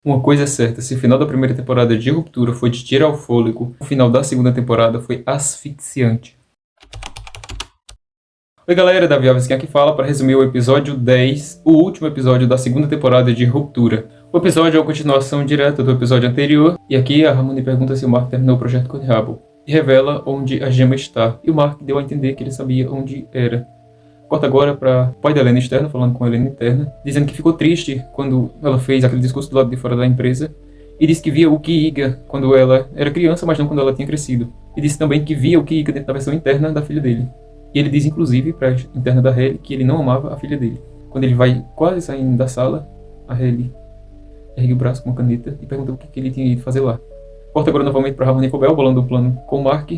Uma coisa é certa, se o final da primeira temporada de Ruptura foi de tirar o fôlego, o final da segunda temporada foi asfixiante. Oi galera, Davi Alves aqui fala para resumir o episódio 10, o último episódio da segunda temporada de Ruptura. O episódio é a continuação direta do episódio anterior, e aqui a Harmony pergunta se o Mark terminou o projeto Code Rabo, e revela onde a gema está, e o Mark deu a entender que ele sabia onde era. Corta agora para o pai da Helena externa, falando com a Helena interna, dizendo que ficou triste quando ela fez aquele discurso do lado de fora da empresa, e disse que via o Ki-Iga quando ela era criança, mas não quando ela tinha crescido. E disse também que via o Ki-Iga dentro da versão interna da filha dele. E ele diz, inclusive, para a interna da Hayley, que ele não amava a filha dele. Quando ele vai quase saindo da sala, a Hayley ergue o braço com uma caneta e pergunta o que ele tinha ido fazer lá. Corta agora novamente para Harmony Cobel, bolando um plano com o Mark,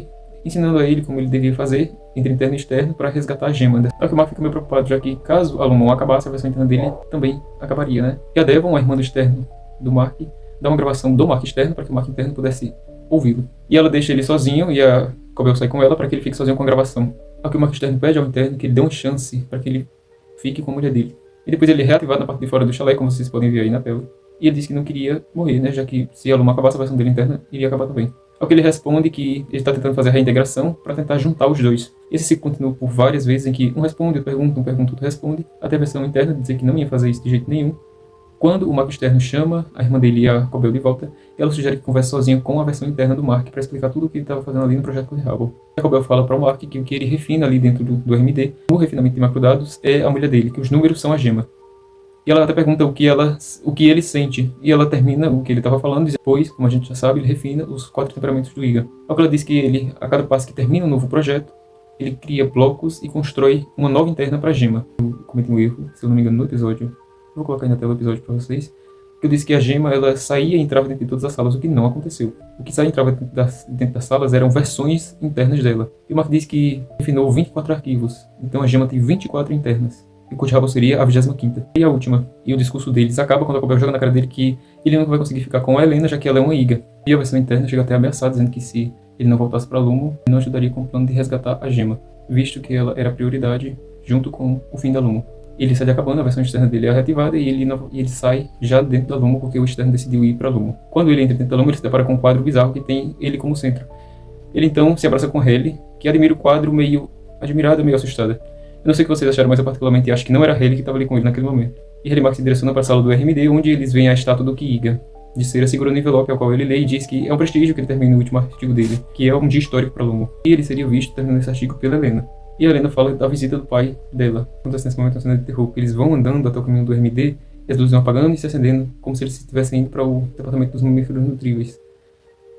ensinando a ele como ele devia fazer entre interno e externo para resgatar a gema. Só que o Mark fica meio preocupado, já que caso a Lumon acabasse, a versão interna dele também acabaria, né? E a Devon, a irmã do externo do Mark, dá uma gravação do Mark externo para que o Mark interno pudesse ouvi-lo. E ela deixa ele sozinho e a Cobel sai com ela para que ele fique sozinho com a gravação. Só que o Mark externo pede ao interno que ele dê uma chance para que ele fique com a mulher dele. E depois ele é reativado na parte de fora do chalé, como vocês podem ver aí na tela. E ele disse que não queria morrer, né? Já que se a Lumon acabasse, a versão dele interna iria acabar também. Ao que ele responde que ele está tentando fazer a reintegração para tentar juntar os dois. Esse ciclo continua por várias vezes em que um responde, outro pergunta, outro responde, até a versão interna dizer que não ia fazer isso de jeito nenhum. Quando o Mark externo chama a irmã dele e a Cobel de volta, ela sugere que converse sozinho com a versão interna do Mark para explicar tudo o que ele estava fazendo ali no projeto Code Rabo. A Cobel fala para o Mark que o que ele refina ali dentro do RMD, no refinamento de macrodados, é a mulher dele, que os números são a gema. E ela até pergunta o que ele sente. E ela termina o que ele estava falando, e depois, como a gente já sabe, ele refina os 4 temperamentos do Iga. Ao que ela diz que ele, a cada passo que termina um novo projeto, ele cria blocos e constrói uma nova interna para a gema. Eu cometi um erro, se eu não me engano, no episódio. Vou colocar aí na tela o episódio para vocês. Eu disse que a gema ela saía e entrava dentro de todas as salas, o que não aconteceu. O que saía e entrava dentro das salas eram versões internas dela. E o Mark disse que refinou 24 arquivos. Então a gema tem 24 internas. E o Code Rabo seria a 25ª. E a última. E o discurso deles acaba quando a Cobel joga na cara dele que ele não vai conseguir ficar com a Helena, já que ela é uma Iga. E a versão interna chega até a ameaçar, dizendo que se ele não voltasse para Lumon, ele não ajudaria com o plano de resgatar a gema, visto que ela era a prioridade junto com o fim da Lumon. Ele sai acabando, a versão externa dele é reativada e ele sai já dentro da Lumon porque o externo decidiu ir para Lumon. Quando ele entra dentro da Lumon, ele se depara com um quadro bizarro que tem ele como centro. Ele então se abraça com Hayley, que admira o quadro meio admirada, meio assustada. Eu não sei o que vocês acharam, mas eu particularmente acho que não era Hayley que estava ali com ele naquele momento. E Hayley e Mark se direcionam para a sala do RMD, onde eles veem a estátua do Ki-Iga, de cera segurando o envelope ao qual ele lê e diz que é um prestígio que ele termine o último artigo dele, que é um dia histórico para Lumon. E ele seria visto terminando esse artigo pela Helena. E a Helena fala da visita do pai dela. Acontece nesse momento uma cena de terror, que eles vão andando até o caminho do RMD, e as luzes vão apagando e se acendendo, como se eles estivessem indo para o departamento dos mamíferos nutríveis.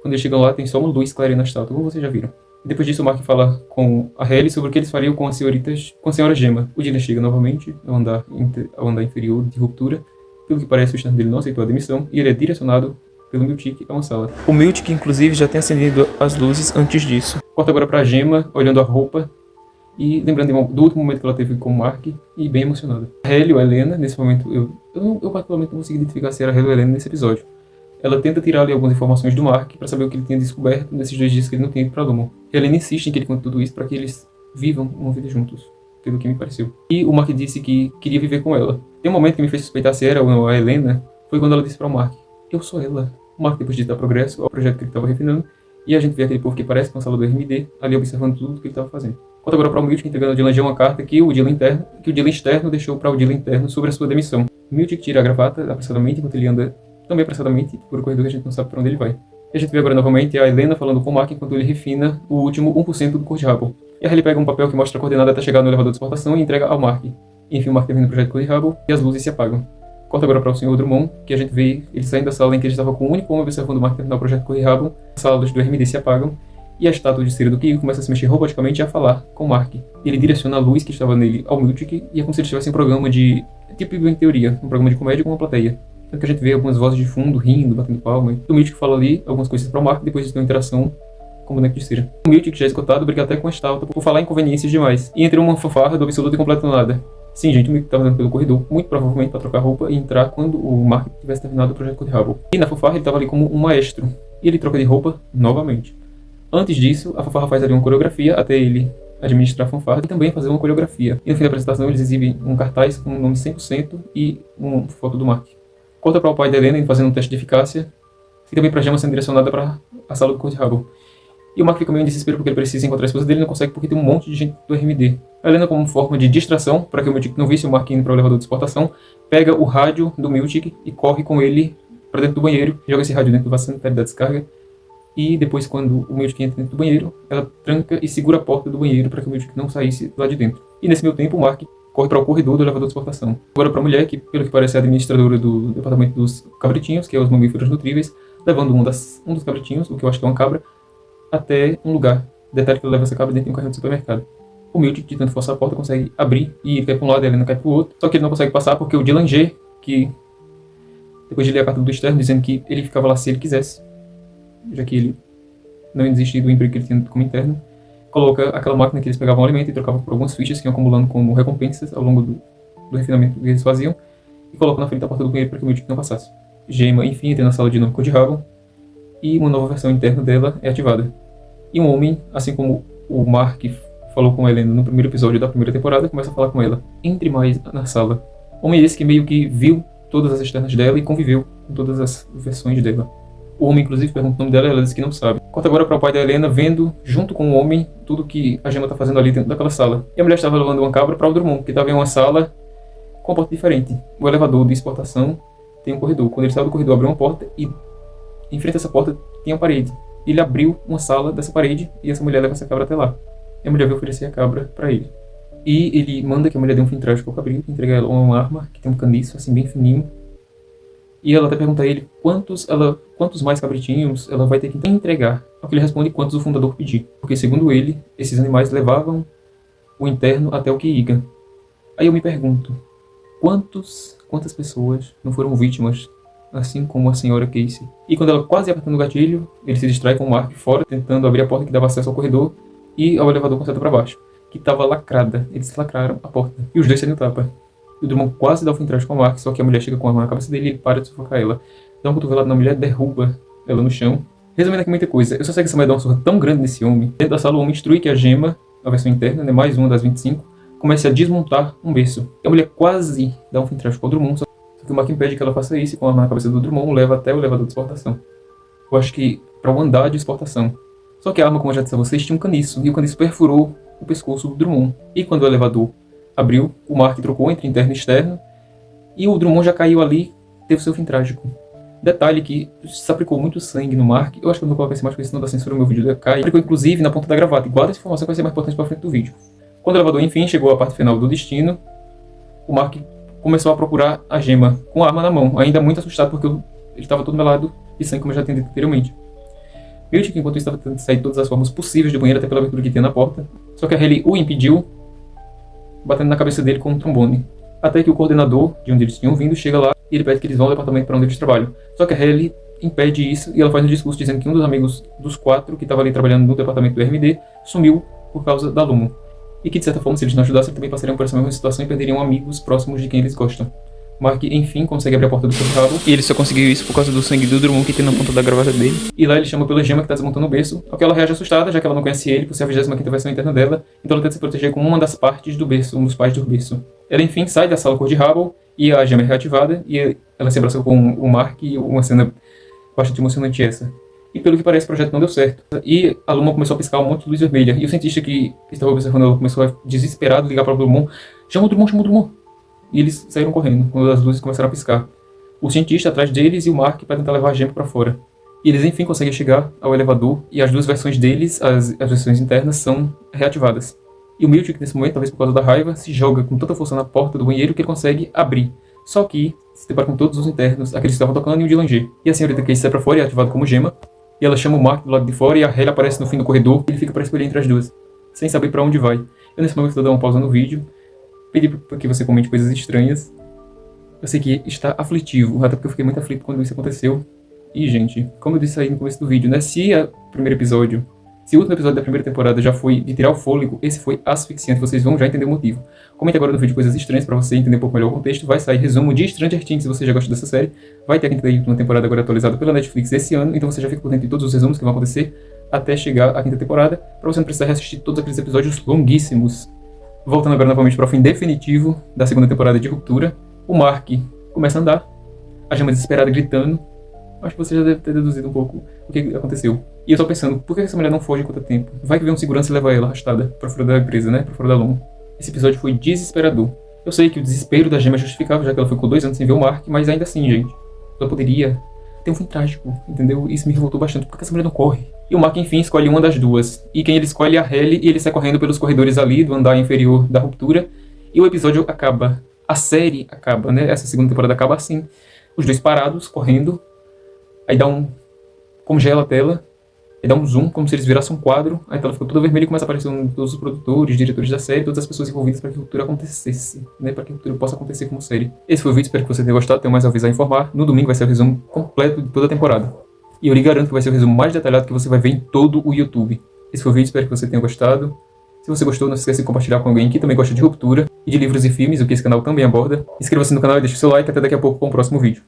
Quando eles chegam lá, tem só uma luz clareando a estátua, como vocês já viram. E depois disso, o Mark fala com a Hayley sobre o que eles fariam com a senhora Gema. O Dylan chega novamente ao andar inferior de Ruptura. Pelo que parece, o externo dele não aceitou a demissão e ele é direcionado pelo Miltic a uma sala. O Miltic, inclusive, já tem acendido as luzes antes disso. Corta agora pra Gema, olhando a roupa e lembrando do último momento que ela teve com o Mark e bem emocionada. A Hayley ou a Helena, nesse momento, eu particularmente não consegui identificar se era a Hayley ou a Helena nesse episódio. Ela tenta tirar ali algumas informações do Mark para saber o que ele tinha descoberto nesses 2 dias que ele não tinha ido para Lumon. E a Helena insiste em que ele conte tudo isso para que eles vivam uma vida juntos, pelo que me pareceu. E o Mark disse que queria viver com ela. Tem um momento que me fez suspeitar se era ou não a Helena, foi quando ela disse para o Mark: eu sou ela. O Mark depois disso dá progresso ao projeto que ele estava refinando, e a gente vê aquele povo que parece com a sala do RMD, ali observando tudo que ele estava fazendo. Conta agora para o Miltic entregando ao Dylan G uma carta que o Dylan externo deixou para o Dylan interno sobre a sua demissão. O Miltic tira a gravata apressadamente enquanto ele anda também apressadamente por um corredor que a gente não sabe para onde ele vai. E a gente vê agora novamente a Helena falando com o Mark enquanto ele refina o último 1% do Code Rabo. E a Hayley pega um papel que mostra a coordenada até chegar no elevador de exportação e entrega ao Mark. E enfim, o Mark termina o projeto Code Rabo e as luzes se apagam. Corta agora para o Sr. Drummond, que a gente vê ele saindo da sala em que ele estava com o único homem observando o Mark terminar o projeto Code Rabo. As salas do RMD se apagam e a estátua de cera do Ki começa a se mexer roboticamente e a falar com o Mark. Ele direciona a luz que estava nele ao Miltic e é como se ele estivesse em um programa de tipo em teoria, um programa de comédia com uma plateia. Tanto que a gente vê algumas vozes de fundo, rindo, batendo palma. E o Miltic fala ali algumas coisas para o Mark, depois de ter uma interação com o boneco de cera. O Miltic, já esgotado, briga até com a estátua por falar inconveniências demais. E entra uma fanfarra do absoluto e completo nada. Sim, gente, o Miltic estava andando pelo corredor, muito provavelmente para trocar roupa e entrar quando o Mark tivesse terminado o projeto Code Rabo. E na fanfarra ele estava ali como um maestro. E ele troca de roupa novamente. Antes disso, a fanfarra faz ali uma coreografia até ele administrar a fanfarra e também fazer uma coreografia. E no fim da apresentação eles exibem um cartaz com o nome 100% e uma foto do Mark. Corta para o pai da Helena fazendo um teste de eficácia. E também para a Gemma sendo direcionada para a sala do Cold Rubble. E o Mark fica meio em desespero porque ele precisa encontrar a esposa dele e não consegue porque tem um monte de gente do RMD. A Helena, como forma de distração, para que o Miltic não visse o Mark indo para o elevador de exportação, pega o rádio do Miltic e corre com ele para dentro do banheiro, joga esse rádio dentro do vaso sanitário da descarga. E depois, quando o Miltic entra dentro do banheiro, ela tranca e segura a porta do banheiro para que o Miltic não saísse lá de dentro. E nesse meio tempo, o Mark corre para o corredor do elevador de exportação. Agora para a mulher, que pelo que parece é a administradora do departamento dos cabritinhos, que é os mamíferos nutríveis, levando um dos cabritinhos, o que eu acho que é uma cabra, até um lugar. Detalhe que ele leva essa cabra dentro de um carrinho de supermercado. O Miltic, de tanto forçar a porta, consegue abrir e ele cai para um lado e a Helena cai para o outro. Só que ele não consegue passar porque o Dylan G, que depois de ler a carta do externo dizendo que ele ficava lá se ele quisesse, já que ele não desistiu do emprego que ele tinha como interno, coloca aquela máquina que eles pegavam o alimento e trocavam por algumas fichas que iam acumulando como recompensas ao longo do refinamento que eles faziam, e colocam na frente da porta do banheiro para que o Miltic não passasse. Gemma, enfim, entra na sala dinâmica de Rubble e uma nova versão interna dela é ativada. E um homem, assim como o Mark falou com a Helena no primeiro episódio da primeira temporada, começa a falar com ela. Entre mais na sala. Homem esse que meio que viu todas as externas dela e conviveu com todas as versões dela. O homem, inclusive, pergunta o nome dela e ela diz que não sabe. Corta agora para o pai da Helena, vendo, junto com o homem, tudo que a Gemma está fazendo ali dentro daquela sala. E a mulher estava levando uma cabra para o Drummond, que estava em uma sala com uma porta diferente. O elevador de exportação tem um corredor. Quando ele saiu do corredor, abriu uma porta e em frente a essa porta tinha uma parede. Ele abriu uma sala dessa parede e essa mulher leva essa cabra até lá. E a mulher vai oferecer a cabra para ele. E ele manda que a mulher dê um fim trágico ao cabrito, entrega ela uma arma que tem um caniço assim bem fininho. E ela até pergunta a ele quantos mais cabritinhos ela vai ter que entregar. Ao que ele responde quantos o fundador pedir. Porque, segundo ele, esses animais levavam o interno até o Keigan. Aí eu me pergunto, quantas pessoas não foram vítimas, assim como a senhora Casey? E quando ela quase apertando o gatilho, ele se distrai com o Mark fora, tentando abrir a porta que dava acesso ao corredor e ao elevador com seta para baixo, que estava lacrada. Eles lacraram a porta. E os dois saem no tapa. O Drummond quase dá o fim trágico com o Mark, só que a mulher chega com a arma na cabeça dele e ele para de sufocar ela. Dá um cotovelado na mulher, derruba ela no chão. Resumindo aqui muita coisa, eu só sei que essa mulher dá uma surra tão grande nesse homem. Dentro da sala, o homem instrui que a Gemma, a versão interna, né, mais uma das 25, comece a desmontar um berço. E a mulher quase dá um fim trágico ao Drummond, só que o Mark impede que ela faça isso e com a arma na cabeça do Drummond leva até o elevador de exportação. Eu acho que para o andar de exportação. Só que a arma, como eu já disse a vocês, tinha um caniço, e o caniço perfurou o pescoço do Drummond. E quando o elevador abriu, o Mark trocou entre interno e externo, e o Drummond já caiu ali, teve seu fim trágico. Detalhe que se aplicou muito sangue no Mark. Eu acho que eu não vou colocar esse mais coisa, senão da censura meu vídeo cai. Aplicou inclusive na ponta da gravata. E guarda essa informação que vai ser mais importante para frente do vídeo. Quando o elevador enfim chegou à parte final do destino, o Mark começou a procurar a Gemma com a arma na mão, ainda muito assustado porque ele estava todo melado de sangue, como eu já tinha dito anteriormente. Miltic, enquanto isso, estava tentando sair de todas as formas possíveis do banheiro, até pela abertura que tinha na porta. Só que a Hayley o impediu, batendo na cabeça dele com um trombone. Até que o coordenador, de onde eles tinham vindo, chega lá e ele pede que eles vão ao departamento para onde eles trabalham. Só que a Hayley impede isso e ela faz um discurso dizendo que um dos amigos dos 4 que estava ali trabalhando no departamento do RMD sumiu por causa da Lumon. E que, de certa forma, se eles não ajudassem, também passariam por essa mesma situação e perderiam amigos próximos de quem eles gostam. Mark, enfim, consegue abrir a porta do Cold e ele só conseguiu isso por causa do sangue do Drummond que tem na ponta da gravata dele. E lá ele chama pela Gemma que está desmontando o berço, ao que ela reage assustada, já que ela não conhece ele por ser a 25ª versão interna dela, então ela tenta se proteger com uma das partes do berço, um dos pais do berço. Ela, enfim, sai da sala Cold Rubble e a Gemma é reativada e ela se abraça com o Mark e uma cena bastante emocionante essa. E pelo que parece, o projeto não deu certo. E a Luma começou a piscar um monte de luz vermelha. E o cientista que estava observando ela começou a, desesperado, ligar para o Drummond. Chama o Drummond, chama o Drummond. E eles saíram correndo, quando as luzes começaram a piscar. O cientista atrás deles e o Mark para tentar levar a Gemma para fora. E eles, enfim, conseguem chegar ao elevador. E as duas versões deles, as versões internas, são reativadas. E o Miltic, nesse momento, talvez por causa da raiva, se joga com tanta força na porta do banheiro que ele consegue abrir. Só que se depara com todos os internos, aqueles que estavam tocando, e o Dylan G. E a senhorita Casey sai para fora e é ativada como Gemma. E ela chama o Mark do lado de fora e a Hayley aparece no fim do corredor e ele fica para escolher entre as duas, sem saber para onde vai. Eu nesse momento vou dar uma pausa no vídeo, pedir para que você comente coisas estranhas. Eu sei que está aflitivo, até porque eu fiquei muito aflito quando isso aconteceu. E, gente, como eu disse aí no começo do vídeo, né, se o último episódio da primeira temporada já foi de tirar o fôlego, esse foi asfixiante, vocês vão já entender o motivo. Comente agora no vídeo coisas estranhas para você entender um pouco melhor o contexto. Vai sair resumo de Stranger Things se você já gosta dessa série. Vai ter a quinta e última temporada agora atualizada pela Netflix esse ano, então você já fica por dentro de todos os resumos que vão acontecer até chegar à quinta temporada, para você não precisar reassistir todos aqueles episódios longuíssimos. Voltando agora novamente para o fim definitivo da segunda temporada de Ruptura, o Mark começa a andar, A Gemma desesperada gritando. Acho que você já deve ter deduzido um pouco o que aconteceu. E eu tô pensando, por que essa mulher não foge enquanto tempo? Vai que vem um segurança e leva ela arrastada pra fora da empresa, né? Pra fora da loma. Esse episódio foi desesperador. Eu sei que o desespero da Gemma é justificável, já que ela ficou 2 anos sem ver o Mark, mas ainda assim, gente. Ela poderia ter um fim trágico, entendeu? Isso me revoltou bastante. Por que essa mulher não corre? E o Mark, enfim, escolhe uma das duas. E quem ele escolhe é a Halle, e ele sai correndo pelos corredores ali, do andar inferior da ruptura. E o episódio acaba. A série acaba, né? Essa segunda temporada acaba assim. Os dois parados, correndo. Aí dá um... congela a tela. Aí dá um zoom, como se eles virassem um quadro. Aí a tela fica toda vermelha e começa a aparecer todos os produtores, diretores da série, todas as pessoas envolvidas para que a ruptura acontecesse, né? Para que a ruptura possa acontecer como série. Esse foi o vídeo, espero que você tenha gostado. Tenho mais uma vez a informar. No domingo vai ser o resumo completo de toda a temporada. E eu lhe garanto que vai ser o resumo mais detalhado que você vai ver em todo o YouTube. Esse foi o vídeo, espero que você tenha gostado. Se você gostou, não se esqueça de compartilhar com alguém que também gosta de ruptura e de livros e filmes, o que esse canal também aborda. Inscreva-se no canal e deixe seu like. Até daqui a pouco com o próximo vídeo.